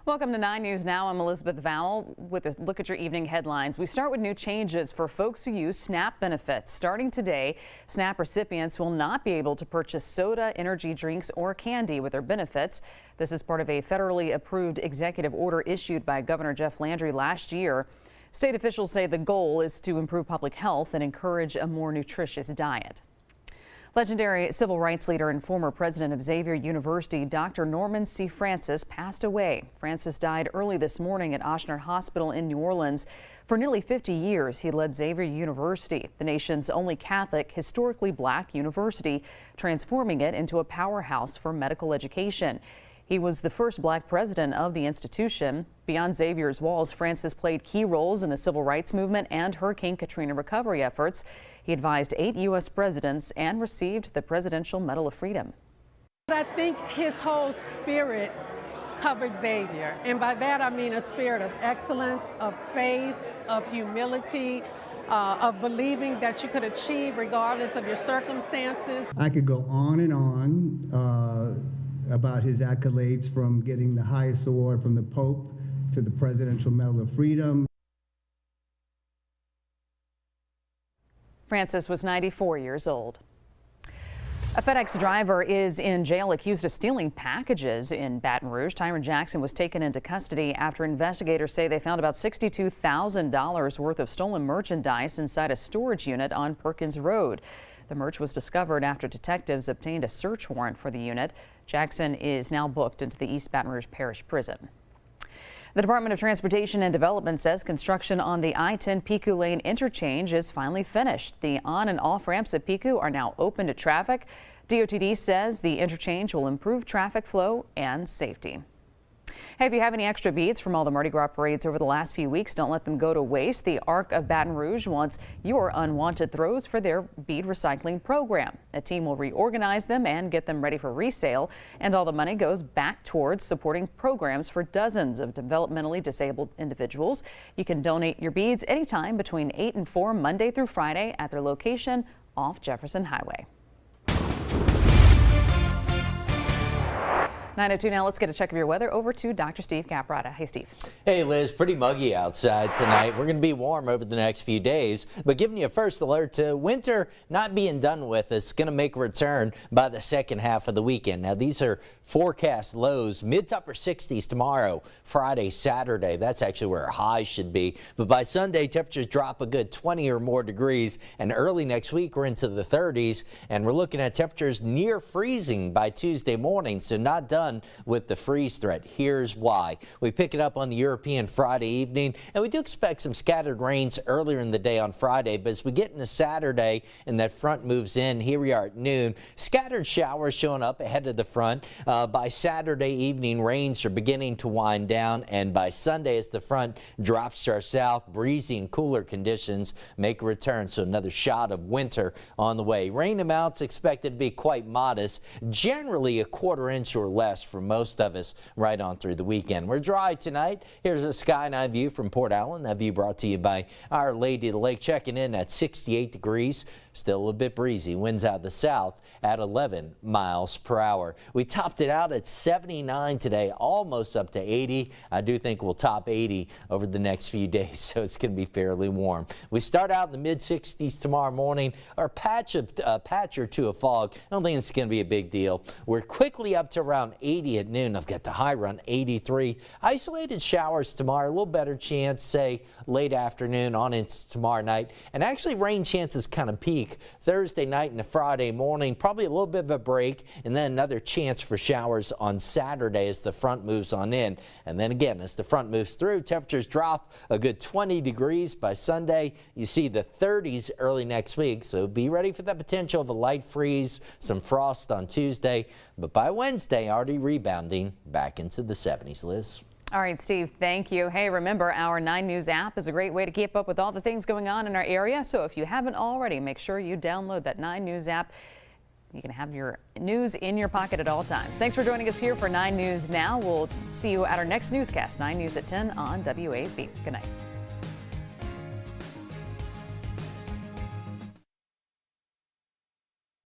Welcome to 9 News Now. I'm Elizabeth Vowell with a look at your evening headlines. We start with new changes for folks who use SNAP benefits. Starting today, SNAP recipients will not be able to purchase soda, energy drinks, or candy with their benefits. This is part of a federally approved executive order issued by Governor Jeff Landry last year. State officials say the goal is to improve public health and encourage a more nutritious diet. Legendary civil rights leader and former president of Xavier University, Dr. Norman C. Francis, passed away. Francis died early this morning at Ochsner Hospital in New Orleans. For nearly 50 years, he led Xavier University, the nation's only Catholic, historically black university, transforming it into a powerhouse for medical education. He was the first black president of the institution. Beyond Xavier's walls, Francis played key roles in the civil rights movement and Hurricane Katrina recovery efforts. He advised 8 U.S. presidents and received the Presidential Medal of Freedom. I think his whole spirit covered Xavier, and by that I mean a spirit of excellence, of faith, of humility, of believing that you could achieve regardless of your circumstances. I could go on and on about his accolades, from getting the highest award from the Pope to the Presidential Medal of Freedom. Francis was 94 years old. A FedEx driver is in jail accused of stealing packages in Baton Rouge. Tyron Jackson was taken into custody after investigators say they found about $62,000 worth of stolen merchandise inside a storage unit on Perkins Road. The merch was discovered after detectives obtained a search warrant for the unit. Jackson is now booked into the East Baton Rouge Parish Prison. The Department of Transportation and Development says construction on the I-10 Pico Lane interchange is finally finished. The on and off ramps at Pico are now open to traffic. DOTD says the interchange will improve traffic flow and safety. Hey, if you have any extra beads from all the Mardi Gras parades over the last few weeks, don't let them go to waste. The Arc of Baton Rouge wants your unwanted throws for their bead recycling program. A team will reorganize them and get them ready for resale, and all the money goes back towards supporting programs for dozens of developmentally disabled individuals. You can donate your beads anytime between 8 and 4 Monday through Friday at their location off Jefferson Highway. 9:02 now. Let's get a check of your weather over to Dr. Steve Caprata. Hey, Steve. Hey, Liz. Pretty muggy outside tonight. We're going to be warm over the next few days, but giving you a first alert to winter not being done with. It's going to make a return by the second half of the weekend. Now, these are forecast lows, mid to upper 60s tomorrow, Friday, Saturday. That's actually where our highs should be. But by Sunday, temperatures drop a good 20 or more degrees, and early next week we're into the 30s, and we're looking at temperatures near freezing by Tuesday morning. So not done with the freeze threat. Here's why. We pick it up on the European Friday evening, and we do expect some scattered rains earlier in the day on Friday, but as we get into Saturday and that front moves in, here we are at noon, scattered showers showing up ahead of the front. By Saturday evening, rains are beginning to wind down, and by Sunday, as the front drops to our south, breezy and cooler conditions make a return, so another shot of winter on the way. Rain amounts expected to be quite modest, generally a quarter inch or less for most of us right on through the weekend. We're dry tonight. Here's a sky night view from Port Allen. That view brought to you by Our Lady of the Lake, checking in at 68 degrees. Still a bit breezy. Winds out of the south at 11 miles per hour. We topped it out at 79 today, almost up to 80. I do think we'll top 80 over the next few days, so it's going to be fairly warm. We start out in the mid 60s tomorrow morning. Our patch or two of fog. I don't think it's going to be a big deal. We're quickly up to around 80 at noon. I've got the high run 83. Isolated showers tomorrow, a little better chance, say late afternoon on into tomorrow night. And actually rain chances kind of peak Thursday night and Friday morning. Probably a little bit of a break, and then another chance for showers on Saturday as the front moves on in. And then again, as the front moves through, temperatures drop a good 20 degrees by Sunday. You see the 30s early next week, so be ready for the potential of a light freeze, some frost on Tuesday. But by Wednesday, already rebounding back into the 70s, Liz. All right, Steve, thank you. Hey, remember, our 9 News app is a great way to keep up with all the things going on in our area. So if you haven't already, make sure you download that 9 News app. You can have your news in your pocket at all times. Thanks for joining us here for 9 News Now. We'll see you at our next newscast, 9 News at 10 on WAB. Good night.